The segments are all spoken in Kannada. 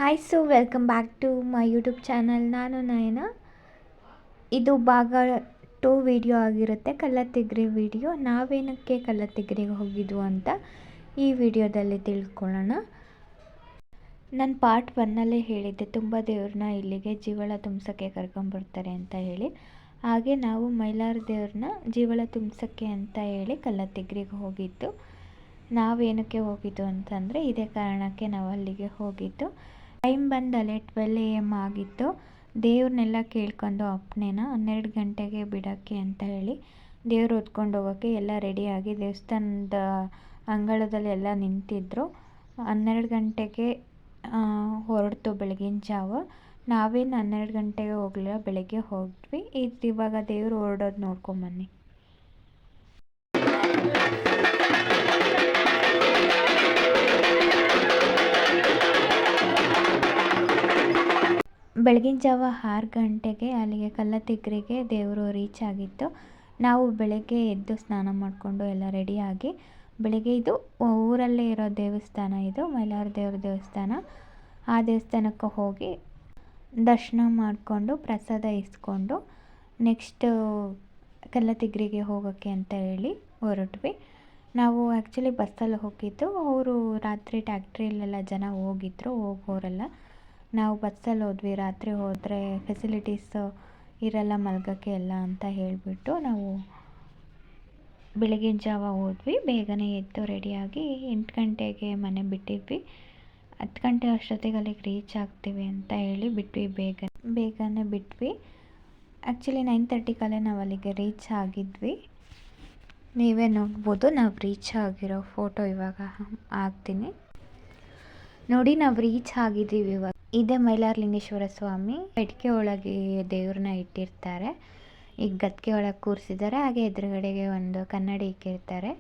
Hi welcome back to my YouTube channel. ನಾನು ನಯನ. ಇದು ಭಾಗ 2 ವಿಡಿಯೋ ಆಗಿರುತ್ತೆ, ಕಲ್ಲತ್ತಿಗ್ರಿ ವಿಡಿಯೋ. ನಾವೇನಕ್ಕೆ ಕಲ್ಲತ್ತಿಗ್ರಿಗೆ ಹೋಗಿದ್ವು ಅಂತ ಈ ವಿಡಿಯೋದಲ್ಲಿ ತಿಳ್ಕೊಳ್ಳೋಣ. ನಾನು ಪಾರ್ಟ್ 1 ಹೇಳಿದ್ದೆ ತುಂಬ ದೇವ್ರನ್ನ ಇಲ್ಲಿಗೆ ಜೀವಳ ತುಂಬಿಸೋಕ್ಕೆ ಕರ್ಕೊಂಬರ್ತಾರೆ ಅಂತ ಹೇಳಿ. ಹಾಗೆ ನಾವು ಮೈಲಾರ ದೇವ್ರನ್ನ ಜೀವಳ ತುಂಬಿಸೋಕ್ಕೆ ಅಂತ ಹೇಳಿ ಕಲ್ಲತ್ತಿಗ್ರಿಗೆ ಹೋಗಿದ್ದು. ನಾವೇನಕ್ಕೆ ಹೋಗಿದ್ದು ಅಂತಂದರೆ ಇದೇ ಕಾರಣಕ್ಕೆ ನಾವು ಅಲ್ಲಿಗೆ ಹೋಗಿದ್ದು. ಟೈಮ್ ಬಂದಲ್ಲೇ 12 AM ಆಗಿತ್ತು. ದೇವ್ರನ್ನೆಲ್ಲ ಕೇಳ್ಕೊಂಡು ಅಪ್ಪಣೆನ 12 ಗಂಟೆಗೆ ಬಿಡೋಕ್ಕೆ ಅಂತ ಹೇಳಿ ದೇವ್ರು ಹೊತ್ಕೊಂಡು ಹೋಗೋಕ್ಕೆ ಎಲ್ಲ ರೆಡಿಯಾಗಿ ದೇವಸ್ಥಾನದ ಅಂಗಳದಲ್ಲಿ ಎಲ್ಲ ನಿಂತಿದ್ದರು. 12 ಗಂಟೆಗೆ ಹೊರಡ್ತು ಬೆಳಗಿನ ಜಾವ. ನಾವೇನು 12 ಗಂಟೆಗೆ ಹೋಗಲಿಲ್ಲ, ಬೆಳಗ್ಗೆ ಹೋದ್ವಿ. ಇವಾಗ ದೇವ್ರು ಹೊರಡೋದು ನೋಡ್ಕೊಂಬನ್ನಿ. ಬೆಳಗಿನ ಜಾವ 6 ಗಂಟೆಗೆ ಅಲ್ಲಿಗೆ ಕಲ್ಲತ್ತಿಗ್ರಿಗೆ ದೇವರು ರೀಚ್ ಆಗಿತ್ತು. ನಾವು ಬೆಳಗ್ಗೆ ಎದ್ದು ಸ್ನಾನ ಮಾಡಿಕೊಂಡು ಎಲ್ಲ ರೆಡಿಯಾಗಿ ಬೆಳಗ್ಗೆ ಇದು ಊರಲ್ಲೇ ಇರೋ ದೇವಸ್ಥಾನ, ಇದು ಮೈಲಾರ ದೇವ್ರ ದೇವಸ್ಥಾನ. ಆ ದೇವಸ್ಥಾನಕ್ಕೆ ಹೋಗಿ ದರ್ಶನ ಮಾಡಿಕೊಂಡು ಪ್ರಸಾದ ಇಸ್ಕೊಂಡು ನೆಕ್ಸ್ಟ್ ಕಲ್ಲತ್ತಿಗ್ರಿಗೆ ಹೋಗೋಕ್ಕೆ ಅಂತ ಹೇಳಿ ಹೊರಟ್ವಿ. ನಾವು ಆ್ಯಕ್ಚುಲಿ ಬಸ್ಸಲ್ಲಿ ಹೋಗಿದ್ದು. ಅವರು ರಾತ್ರಿ ಟ್ಯಾಕ್ಟ್ರಿಯಲ್ಲೆಲ್ಲ ಜನ ಹೋಗೋರೆಲ್ಲ. ನಾವು ಬಸ್ಸಲ್ಲಿ ಹೋದ್ವಿ. ರಾತ್ರಿ ಹೋದರೆ ಫೆಸಿಲಿಟೀಸ್ ಇರಲ್ಲ ಮಲ್ಗೋಕ್ಕೆ ಎಲ್ಲ ಅಂತ ಹೇಳಿಬಿಟ್ಟು ನಾವು ಬೆಳಗಿನ ಜಾವ ಹೋದ್ವಿ. ಬೇಗನೆ ಎದ್ದು ರೆಡಿಯಾಗಿ 8 ಗಂಟೆಗೆ ಮನೆ ಬಿಟ್ಟಿದ್ವಿ. 10 ಗಂಟೆ ಅಷ್ಟೊತ್ತಿಗೆ ಅಲ್ಲಿಗೆ ರೀಚ್ ಆಗ್ತೀವಿ ಅಂತ ಹೇಳಿ ಬಿಟ್ವಿ. ಬೇಗನೆ ಬಿಟ್ವಿ. ಆ್ಯಕ್ಚುಲಿ 9:30 ನಾವು ಅಲ್ಲಿಗೆ ರೀಚ್ ಆಗಿದ್ವಿ. ನೀವೇ ನೋಡ್ಬೋದು. ನಾವು ರೀಚ್ ಆಗಿರೋ ಫೋಟೋ ಇವಾಗ ಹಾಕ್ತೀನಿ ನೋಡಿ. ನಾವು ರೀಚ್ ಆಗಿದ್ದೀವಿ. ಇವಾಗ ಇದೇ ಮೈಲಾರಲಿಂಗೇಶ್ವರ ಸ್ವಾಮಿ. ಪೆಟ್ಟಿಗೆ ಒಳಗೆ ದೇವ್ರನ್ನ ಇಟ್ಟಿರ್ತಾರೆ. ಈಗ ಗದ್ಗೆ ಒಳಗೆ ಕೂರಿಸಿದ್ದಾರೆ. ಹಾಗೆ ಎದುರುಗಡೆಗೆ ಒಂದು ಕನ್ನಡಿ ಇಕ್ಕಿರ್ತಾರೆ.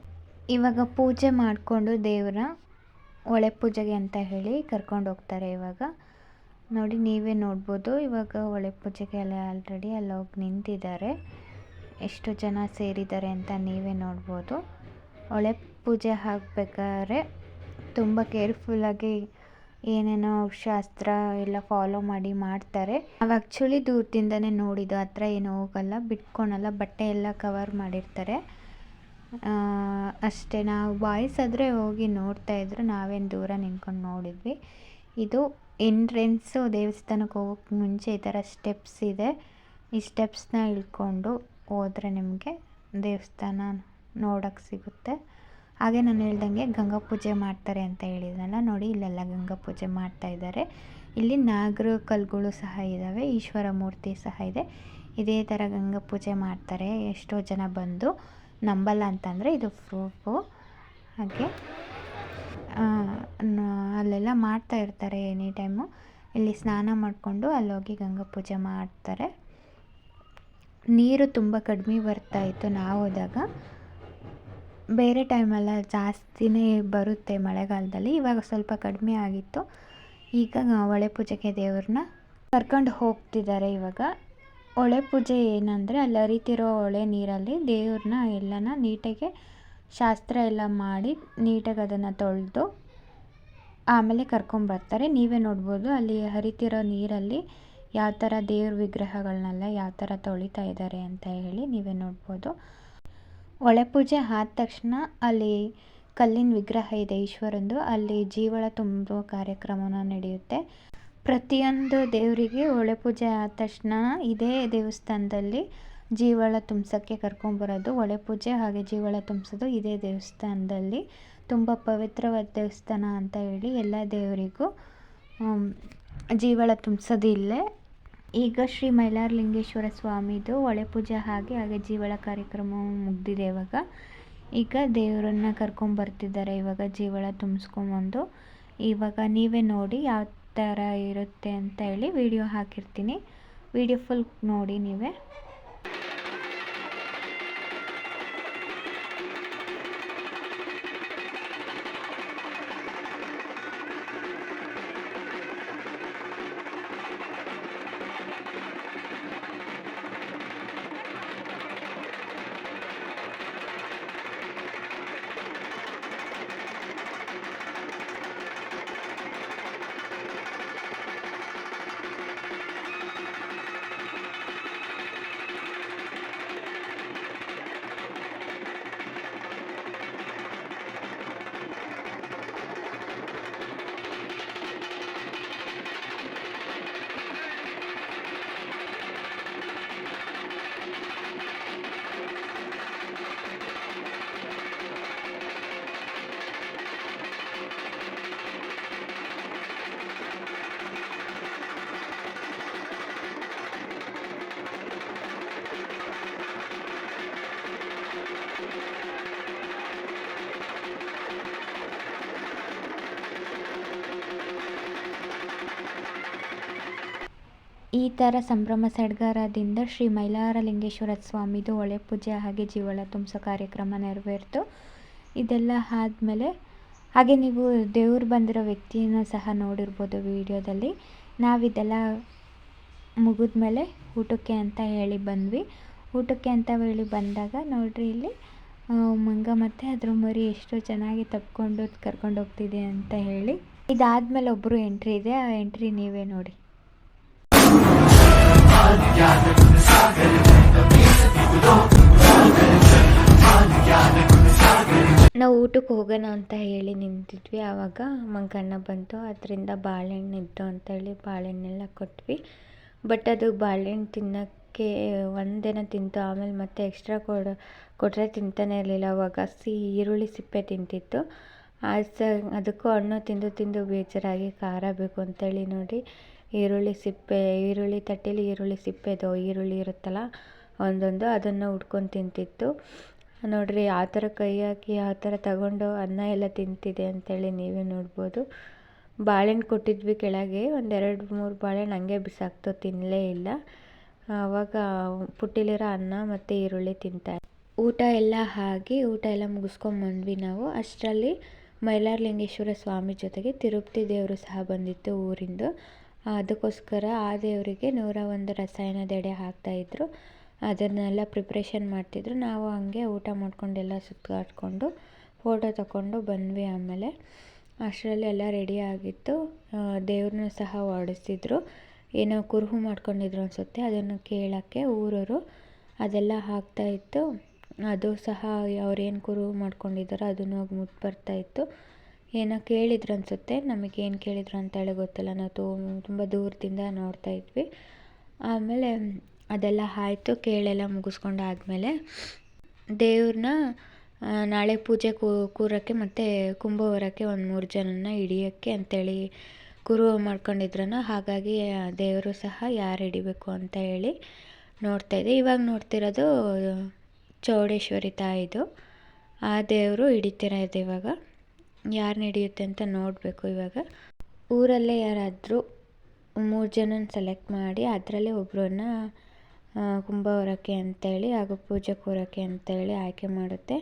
ಇವಾಗ ಪೂಜೆ ಮಾಡಿಕೊಂಡು ದೇವ್ರನ್ನ ಒಳೆ ಪೂಜೆಗೆ ಅಂತ ಹೇಳಿ ಕರ್ಕೊಂಡು ಹೋಗ್ತಾರೆ. ಇವಾಗ ನೋಡಿ, ನೀವೇ ನೋಡ್ಬೋದು. ಇವಾಗ ಒಳೆ ಪೂಜೆಗೆ ಎಲ್ಲ ಆಲ್ರೆಡಿ ಅಲ್ಲಿ ಹೋಗಿ ನಿಂತಿದ್ದಾರೆ. ಎಷ್ಟು ಜನ ಸೇರಿದ್ದಾರೆ ಅಂತ ನೀವೇ ನೋಡ್ಬೋದು. ಒಳೆ ಪೂಜೆ ಹಾಕಬೇಕಾದ್ರೆ ತುಂಬ ಕೇರ್ಫುಲ್ಲಾಗಿ ಏನೇನೋ ಶಾಸ್ತ್ರ ಎಲ್ಲ ಫಾಲೋ ಮಾಡಿ ಮಾಡ್ತಾರೆ. ನಾವು ಆ್ಯಕ್ಚುಲಿ ದೂರದಿಂದನೇ ನೋಡಿದ್ದು, ಹತ್ರ ಏನೂ ಹೋಗಲ್ಲ, ಬಿಟ್ಕೊಳಲ್ಲ. ಬಟ್ಟೆ ಎಲ್ಲ ಕವರ್ ಮಾಡಿರ್ತಾರೆ ಅಷ್ಟೇ. ನಾವು ಬಾಯ್ಸ್ ಆದರೆ ಹೋಗಿ ನೋಡ್ತಾಯಿದ್ರು, ನಾವೇನು ದೂರ ನಿಂತ್ಕೊಂಡು ನೋಡಿದ್ವಿ. ಇದು ಎಂಟ್ರೆನ್ಸು. ದೇವಸ್ಥಾನಕ್ಕೆ ಹೋಗೋಕ್ಕೆ ಮುಂಚೆ ಈ ಥರ ಸ್ಟೆಪ್ಸ್ ಇದೆ. ಈ ಸ್ಟೆಪ್ಸ್ನ ಇಳ್ಕೊಂಡು ಹೋದರೆ ನಿಮಗೆ ದೇವಸ್ಥಾನ ನೋಡೋಕ್ಕೆ ಸಿಗುತ್ತೆ. ಹಾಗೆ ನಾನು ಹೇಳ್ದಂಗೆ ಗಂಗಾ ಪೂಜೆ ಮಾಡ್ತಾರೆ ಅಂತ ಹೇಳಿದ್ನಲ್ಲ, ನೋಡಿ ಇಲ್ಲೆಲ್ಲ ಗಂಗಾ ಪೂಜೆ ಮಾಡ್ತಾಯಿದ್ದಾರೆ. ಇಲ್ಲಿ ನಾಗರ ಕಲ್ಲುಗಳು ಸಹ ಇದ್ದಾವೆ, ಈಶ್ವರ ಮೂರ್ತಿ ಸಹ ಇದೆ. ಇದೇ ಥರ ಗಂಗಾ ಪೂಜೆ ಮಾಡ್ತಾರೆ. ಎಷ್ಟೋ ಜನ ಬಂದು ನಂಬಲ್ಲ ಅಂತಂದರೆ ಇದು ಪ್ರೂಫು. ಹಾಗೆ ಅಲ್ಲೆಲ್ಲ ಮಾಡ್ತಾ ಇರ್ತಾರೆ ಎನಿ ಟೈಮು. ಇಲ್ಲಿ ಸ್ನಾನ ಮಾಡಿಕೊಂಡು ಅಲ್ಲೋಗಿ ಗಂಗಾ ಪೂಜೆ ಮಾಡ್ತಾರೆ. ನೀರು ತುಂಬ ಕಡಿಮೆ ಬರ್ತಾಯಿತ್ತು ನಾವು ಹೋದಾಗ. ಬೇರೆ ಟೈಮೆಲ್ಲ ಜಾಸ್ತಿನೇ ಬರುತ್ತೆ ಮಳೆಗಾಲದಲ್ಲಿ. ಇವಾಗ ಸ್ವಲ್ಪ ಕಡಿಮೆ ಆಗಿತ್ತು. ಈಗ ಒಳೆ ಪೂಜೆಗೆ ದೇವ್ರನ್ನ ಕರ್ಕೊಂಡು ಹೋಗ್ತಿದ್ದಾರೆ. ಇವಾಗ ಒಳೆ ಪೂಜೆ ಏನಂದರೆ ಅಲ್ಲಿ ಹರಿತಿರೋ ಹೊಳೆ ನೀರಲ್ಲಿ ದೇವ್ರನ್ನ ಎಲ್ಲನ ನೀಟಾಗಿ ಶಾಸ್ತ್ರ ಎಲ್ಲ ಮಾಡಿ ನೀಟಾಗಿ ಅದನ್ನು ತೊಳೆದು ಆಮೇಲೆ ಕರ್ಕೊಂಬರ್ತಾರೆ. ನೀವೇ ನೋಡ್ಬೋದು ಅಲ್ಲಿ ಹರಿತಿರೋ ನೀರಲ್ಲಿ ಯಾವ ಥರ ದೇವ್ರ ವಿಗ್ರಹಗಳನ್ನೆಲ್ಲ ಯಾವ ಥರ ತೊಳಿತಾ ಇದ್ದಾರೆ ಅಂತ ಹೇಳಿ ನೀವೇ ನೋಡ್ಬೋದು. ಒಳೆ ಪೂಜೆ ಆದ ತಕ್ಷಣ ಅಲ್ಲಿ ಕಲ್ಲಿನ ವಿಗ್ರಹ ಇದೆ ಈಶ್ವರಂದು. ಅಲ್ಲಿ ಜೀವಳ ತುಂಬುವ ಕಾರ್ಯಕ್ರಮನ ನಡೆಯುತ್ತೆ. ಪ್ರತಿಯೊಂದು ದೇವರಿಗೆ ಒಳೆ ಪೂಜೆ ಆದ ತಕ್ಷಣ ಇದೇ ದೇವಸ್ಥಾನದಲ್ಲಿ ಜೀವಳ ತುಂಬಿಸೋಕ್ಕೆ ಕರ್ಕೊಂಬರೋದು. ಒಳೆ ಪೂಜೆ ಹಾಗೆ ಜೀವಳ ತುಂಬಿಸೋದು ಇದೇ ದೇವಸ್ಥಾನದಲ್ಲಿ. ತುಂಬ ಪವಿತ್ರವಾದ ದೇವಸ್ಥಾನ ಅಂತ ಹೇಳಿ ಎಲ್ಲ ದೇವರಿಗೂ ಜೀವಳ ತುಂಬಿಸೋದು ಇಲ್ಲೇ. ಈಗ ಶ್ರೀ ಮೈಲಾರಲಿಂಗೇಶ್ವರ ಸ್ವಾಮಿದು ಒಳೆ ಪೂಜೆ ಹಾಗೆ ಜೀವಳ ಕಾರ್ಯಕ್ರಮ ಮುಗಿದಿದೆ. ಈಗ ದೇವರನ್ನ ಕರ್ಕೊಂಬರ್ತಿದ್ದಾರೆ. ಇವಾಗ ಜೀವಳ ತುಂಬಿಸ್ಕೊಂಬಂದು ಇವಾಗ ನೀವೇ ನೋಡಿ ಯಾವ ಥರ ಇರುತ್ತೆ ಅಂತ ಹೇಳಿ ವಿಡಿಯೋ ಹಾಕಿರ್ತೀನಿ. ವಿಡಿಯೋ ಫುಲ್ ನೋಡಿ ನೀವೇ. ಈ ಥರ ಸಂಭ್ರಮ ಸಡಗರದಿಂದ ಶ್ರೀ ಮೈಲಾರಲಿಂಗೇಶ್ವರ ಸ್ವಾಮಿದು ಹೊಳೆ ಪೂಜೆ ಹಾಗೆ ಜೀವಳ ತುಂಬಿಸೋ ಕಾರ್ಯಕ್ರಮ ನೆರವೇರಿತು. ಇದೆಲ್ಲ ಆದಮೇಲೆ ಹಾಗೆ ನೀವು ದೇವ್ರು ಬಂದಿರೋ ವ್ಯಕ್ತಿನ ಸಹ ನೋಡಿರ್ಬೋದು ವಿಡಿಯೋದಲ್ಲಿ. ನಾವಿದೆಲ್ಲ ಮುಗಿದ್ಮೇಲೆ ಊಟಕ್ಕೆ ಅಂತ ಹೇಳಿ ಬಂದ್ವಿ. ಊಟಕ್ಕೆ ಅಂತ ಹೇಳಿ ಬಂದಾಗ ನೋಡ್ರಿ ಇಲ್ಲಿ ಮಂಗ ಮತ್ತು ಅದ್ರ ಮರಿ ಎಷ್ಟು ಚೆನ್ನಾಗಿ ತಪ್ಪಿಕೊಂಡು ಕರ್ಕೊಂಡು ಹೋಗ್ತಿದೆ ಅಂತ ಹೇಳಿ. ಇದಾದಮೇಲೆ ಒಬ್ಬರು ಎಂಟ್ರಿ ಇದೆ, ಆ ಎಂಟ್ರಿ ನೀವೇ ನೋಡಿ. ನಾವು ಊಟಕ್ಕೆ ಹೋಗೋಣ ಅಂತ ಹೇಳಿ ನಿಂತಿದ್ವಿ. ಆವಾಗ ಮಂಗಣ್ಣ ಬಂತು, ಅದರಿಂದ ಬಾಳೆಹಣ್ಣು ಇದ್ದು ಅಂತೇಳಿ ಬಾಳೆಹಣ್ಣೆಲ್ಲ ಕೊಟ್ವಿ. ಬಟ್ ಅದು ಬಾಳೆಹಣ್ಣು ತಿನ್ನೋಕ್ಕೆ ಒಂದೇನ ತಿಂತು, ಆಮೇಲೆ ಮತ್ತೆ ಎಕ್ಸ್ಟ್ರಾ ಕೊಟ್ಟರೆ ತಿಂತಾನೆ ಇರಲಿಲ್ಲ. ಅವಾಗ ಈರುಳ್ಳಿ ಸಿಪ್ಪೆ ತಿಂತಿತ್ತು. ಅದಕ್ಕೂ ಹಣ್ಣು ತಿಂದು ಬೇಜಾರಾಗಿ ಖಾರ ಬೇಕು ಅಂತೇಳಿ ನೋಡಿ ಈರುಳ್ಳಿ ತಟ್ಟೆಲಿ ಈರುಳ್ಳಿ ಸಿಪ್ಪೆದು ಈರುಳ್ಳಿ ಇರುತ್ತಲ್ಲ ಒಂದೊಂದು, ಅದನ್ನು ಉಡ್ಕೊಂಡು ತಿಂತಿತ್ತು ನೋಡ್ರಿ. ಯಾವ ಥರ ಕೈ ಹಾಕಿ ಯಾವ ಥರ ತಗೊಂಡು ಅನ್ನ ಎಲ್ಲ ತಿಂತಿದೆ ಅಂತೇಳಿ ನೀವೇ ನೋಡ್ಬೋದು. ಬಾಳೆಹಣ್ಣು ಕೊಟ್ಟಿದ್ವಿ ಕೆಳಗೆ, 2-3 ಬಾಳೆಹಣ್ಣು ಹಂಗೆ ಬಿಸಾಕ್ತು, ತಿನ್ನಲೇ ಇಲ್ಲ. ಆವಾಗ ಪುಟ್ಟಿಲಿರೋ ಅನ್ನ ಮತ್ತು ಈರುಳ್ಳಿ ತಿಂತಾ. ಊಟ ಎಲ್ಲ ಮುಗಿಸ್ಕೊಂಬಂದ್ವಿ ನಾವು. ಅಷ್ಟರಲ್ಲಿ ಮೈಲಾರಲಿಂಗೇಶ್ವರ ಸ್ವಾಮಿ ಜೊತೆಗೆ ತಿರುಪತಿ ದೇವರು ಸಹ ಬಂದಿತ್ತು ಊರಿಂದು. ಅದಕ್ಕೋಸ್ಕರ ಆ ದೇವರಿಗೆ 101 ರಸಾಯನದ ಎಡೆ ಹಾಕ್ತಾಯಿದ್ರು. ಅದನ್ನೆಲ್ಲ ಪ್ರಿಪ್ರೇಷನ್ ಮಾಡ್ತಿದ್ರು. ನಾವು ಹಂಗೆ ಊಟ ಮಾಡ್ಕೊಂಡೆಲ್ಲ ಸುತ್ತಾಡ್ಕೊಂಡು ಫೋಟೋ ತಗೊಂಡು ಬಂದ್ವಿ. ಆಮೇಲೆ ಅಷ್ಟರಲ್ಲಿ ಎಲ್ಲ ರೆಡಿ ಆಗಿತ್ತು. ದೇವ್ರನ್ನೂ ಸಹ ಹೊಡೆಸಿದ್ರು. ಏನೋ ಕುರುಹು ಮಾಡ್ಕೊಂಡಿದ್ರು ಅನಿಸುತ್ತೆ, ಅದನ್ನು ಕೇಳೋಕ್ಕೆ ಊರವರು ಅದೆಲ್ಲ ಆಗ್ತಾಯಿತ್ತು. ಅದು ಸಹ ಅವ್ರೇನು ಕುರುಹು ಮಾಡ್ಕೊಂಡಿದ್ದಾರೋ ಅದನ್ನು ಹೋಗಿ ಮುಟ್ಟು ಬರ್ತಾಯಿತ್ತು. ಏನೋ ಕೇಳಿದ್ರು ಅನಿಸುತ್ತೆ, ನಮಗೇನು ಕೇಳಿದ್ರು ಅಂತೇಳಿ ಗೊತ್ತಿಲ್ಲ. ನಾವು ತುಂಬ ದೂರದಿಂದ ನೋಡ್ತಾಯಿದ್ವಿ. ಆಮೇಲೆ ಅದೆಲ್ಲ ಆಯಿತು. ಕೇಳೆಲ್ಲ ಮುಗಿಸ್ಕೊಂಡಾದ್ಮೇಲೆ ದೇವ್ರನ್ನ ನಾಳೆ ಪೂಜೆ ಕೂರೋಕ್ಕೆ ಮತ್ತು ಕುಂಭ ಹೊರೋಕ್ಕೆ 3 ಜನನ ಹಿಡಿಯೋಕ್ಕೆ ಅಂತೇಳಿ ಕುರುಹು ಮಾಡ್ಕೊಂಡಿದ್ರನ. ಹಾಗಾಗಿ ದೇವರು ಸಹ ಯಾರು ಹಿಡಿಬೇಕು ಅಂತ ಹೇಳಿ ನೋಡ್ತಾಯಿದ್ದೆ. ಇವಾಗ ನೋಡ್ತಿರೋದು ಚೌಡೇಶ್ವರಿ ತಾಯಿದು. ಆ ದೇವರು ಹಿಡಿತಿರೋದು. ಇವಾಗ ಯಾರನ್ನ ಹಿಡಿಯುತ್ತೆ ಅಂತ ನೋಡಬೇಕು. ಇವಾಗ ಊರಲ್ಲೇ ಯಾರಾದರೂ 3 ಜನನ ಸೆಲೆಕ್ಟ್ ಮಾಡಿ ಅದರಲ್ಲೇ ಒಬ್ಬರನ್ನ ಕುಂಭ ಹೊರೋಕ್ಕೆ ಅಂತೇಳಿ ಹಾಗೂ ಪೂಜೆ ಕೂರೋಕ್ಕೆ ಅಂತೇಳಿ ಆಯ್ಕೆ ಮಾಡುತ್ತೆ.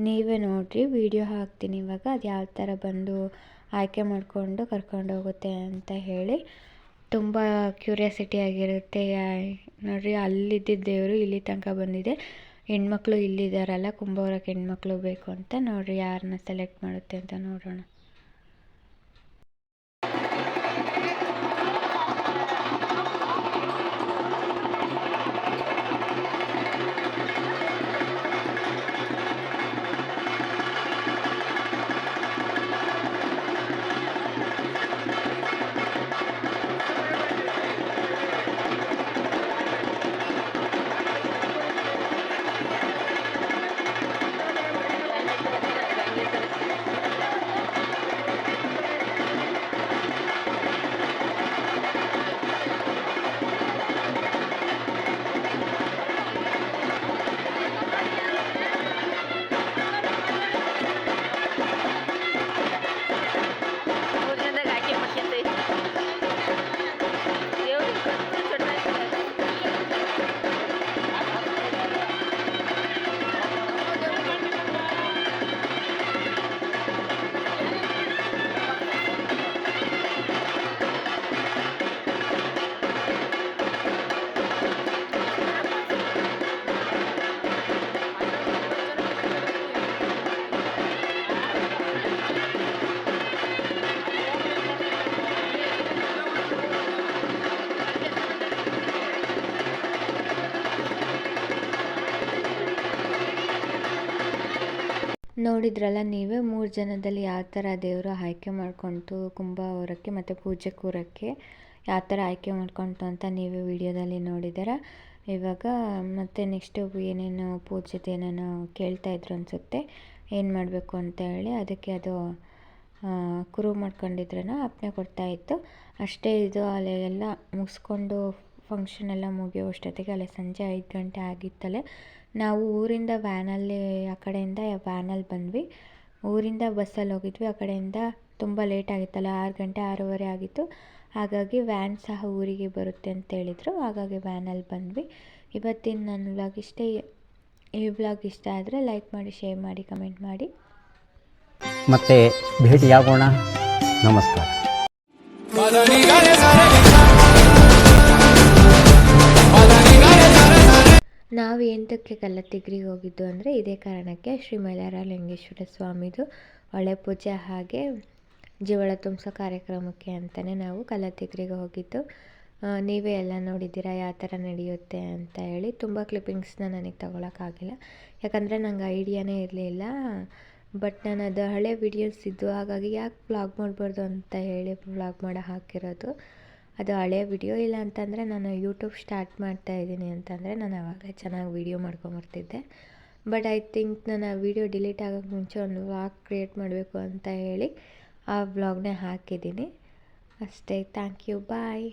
ನೀವೇ ನೋಡಿರಿ, ವಿಡಿಯೋ ಹಾಕ್ತೀನಿ ಇವಾಗ. ಅದು ಯಾವ ಥರ ಬಂದು ಆಯ್ಕೆ ಮಾಡಿಕೊಂಡು ಕರ್ಕೊಂಡೋಗುತ್ತೆ ಅಂತ ಹೇಳಿ ತುಂಬ ಕ್ಯೂರಿಯಾಸಿಟಿ ಆಗಿರುತ್ತೆ. ನೋಡಿರಿ, ಅಲ್ಲಿದ್ದ ದೇವರು ಇಲ್ಲಿ ತನಕ ಬಂದಿದೆ. ಹೆಣ್ಮಕ್ಳು ಇಲ್ಲಿದ್ದಾರಲ್ಲ, ಕುಂಭ ಹೊರೋಕ್ಕೆ ಹೆಣ್ಮಕ್ಳು ಬೇಕು ಅಂತ. ನೋಡಿರಿ ಯಾರನ್ನ ಸೆಲೆಕ್ಟ್ ಮಾಡುತ್ತೆ ಅಂತ ನೋಡೋಣ. ನೋಡಿದ್ರಲ್ಲ ನೀವೇ 3 ಜನದಲ್ಲಿ ಯಾವ ಥರ ದೇವರು ಆಯ್ಕೆ ಮಾಡ್ಕೊಳ್ತು ಕುಂಭ ಹೊರೋಕ್ಕೆ ಮತ್ತು ಪೂಜೆ ಕೂರೋಕ್ಕೆ ಯಾವ ಥರ ಆಯ್ಕೆ ಮಾಡ್ಕೊಳ್ತು ಅಂತ ನೀವೇ ವಿಡಿಯೋದಲ್ಲಿ ನೋಡಿದ್ದೀರ. ಇವಾಗ ಮತ್ತೆ ನೆಕ್ಸ್ಟು ಏನೇನು ಪೂಜೆದು ಏನೇನೋ ಕೇಳ್ತಾಯಿದ್ರು ಅನಿಸುತ್ತೆ, ಏನು ಮಾಡಬೇಕು ಅಂತ ಹೇಳಿ. ಅದಕ್ಕೆ ಅದು ಕುರು ಮಾಡ್ಕೊಂಡಿದ್ರನ ಅಪ್ಪಣೆ ಕೊಡ್ತಾಯಿತ್ತು ಅಷ್ಟೇ. ಇದು ಅಲ್ಲೆಲ್ಲ ಮುಗಿಸ್ಕೊಂಡು ಫಂಕ್ಷನ್ ಎಲ್ಲ ಮುಗಿಯೋ ಅಷ್ಟೊತ್ತಿಗೆ ಅಲ್ಲೇ ಸಂಜೆ 5 ಗಂಟೆ ಆಗಿತ್ತಲ್ಲೇ. ನಾವು ಊರಿಂದ ವ್ಯಾನಲ್ಲಿ ಆ ಕಡೆಯಿಂದ ವ್ಯಾನಲ್ಲಿ ಬಂದ್ವಿ. ಊರಿಂದ ಬಸ್ಸಲ್ಲಿ ಹೋಗಿದ್ವಿ, ಆ ಕಡೆಯಿಂದ ತುಂಬ ಲೇಟ್ ಆಗಿತ್ತಲ್ಲ, 6 ಗಂಟೆ 6:30 ಆಗಿತ್ತು. ಹಾಗಾಗಿ ವ್ಯಾನ್ ಸಹ ಊರಿಗೆ ಬರುತ್ತೆ ಅಂತ ಹೇಳಿದರು. ಹಾಗಾಗಿ ವ್ಯಾನಲ್ಲಿ ಬಂದ್ವಿ. ಇವತ್ತಿನ ನನ್ನ ವ್ಲಾಗ್ ಇಷ್ಟೇ. ಈ ವ್ಲಾಗ್ ಇಷ್ಟ ಆದರೆ ಲೈಕ್ ಮಾಡಿ, ಶೇರ್ ಮಾಡಿ, ಕಮೆಂಟ್ ಮಾಡಿ. ಮತ್ತೆ ಭೇಟಿಯಾಗೋಣ. ನಮಸ್ಕಾರ. ನಾವು ಎಂಟಕ್ಕೆ ಕಲ್ಲತ್ತಿಗ್ರಿಗೆ ಹೋಗಿದ್ದು ಅಂದರೆ ಇದೇ ಕಾರಣಕ್ಕೆ, ಶ್ರೀ ಮೈಲಾರಲಿಂಗೇಶ್ವರ ಸ್ವಾಮಿದು ಹೊಳೆ ಪೂಜೆ ಹಾಗೆ ಜೀವಳ ತುಂಬಿಸೋ ಕಾರ್ಯಕ್ರಮಕ್ಕೆ ಅಂತಲೇ ನಾವು ಕಲ್ಲತ್ತಿಗ್ರಿಗೆ ಹೋಗಿದ್ದು. ನೀವೇ ಎಲ್ಲ ನೋಡಿದ್ದೀರಾ ಯಾವ ಥರ ನಡೆಯುತ್ತೆ ಅಂತ ಹೇಳಿ. ತುಂಬ ಕ್ಲಿಪ್ಪಿಂಗ್ಸ್ನ ನನಗೆ ತಗೊಳಕ್ಕಾಗಿಲ್ಲ, ಯಾಕಂದರೆ ನಂಗೆ ಐಡಿಯಾನೇ ಇರಲಿಲ್ಲ. ಬಟ್ ನಾನು ಅದು ಹಳೆ ವೀಡಿಯೋಸ್ ಇದ್ದು, ಹಾಗಾಗಿ ಯಾಕೆ ವ್ಲಾಗ್ ಮಾಡಬಾರ್ದು ಅಂತ ಹೇಳಿ ವ್ಲಾಗ್ ಮಾಡೋ ಹಾಕಿರೋದು. ಅದು ಹಳೆ ವಿಡಿಯೋ. ಇಲ್ಲ ಅಂತಂದರೆ ನಾನು ಯೂಟ್ಯೂಬ್ ಸ್ಟಾರ್ಟ್ ಮಾಡ್ತಾಯಿದ್ದೀನಿ ಅಂತಂದರೆ ನಾನು ಆವಾಗಲೇ ಚೆನ್ನಾಗಿ ವೀಡಿಯೋ ಮಾಡ್ಕೊಂಬರ್ತಿದ್ದೆ. ಬಟ್ ಐ ಥಿಂಕ್ ನಾನು ಆ ವಿಡಿಯೋ ಡಿಲೀಟ್ ಆಗೋಕ್ಕೆ ಮುಂಚೆ ಒಂದು ವ್ಲಾಗ್ ಕ್ರಿಯೇಟ್ ಮಾಡಬೇಕು ಅಂತ ಹೇಳಿ ಆ ವ್ಲಾಗ್ನೇ ಹಾಕಿದ್ದೀನಿ ಅಷ್ಟೇ. Thank you, bye.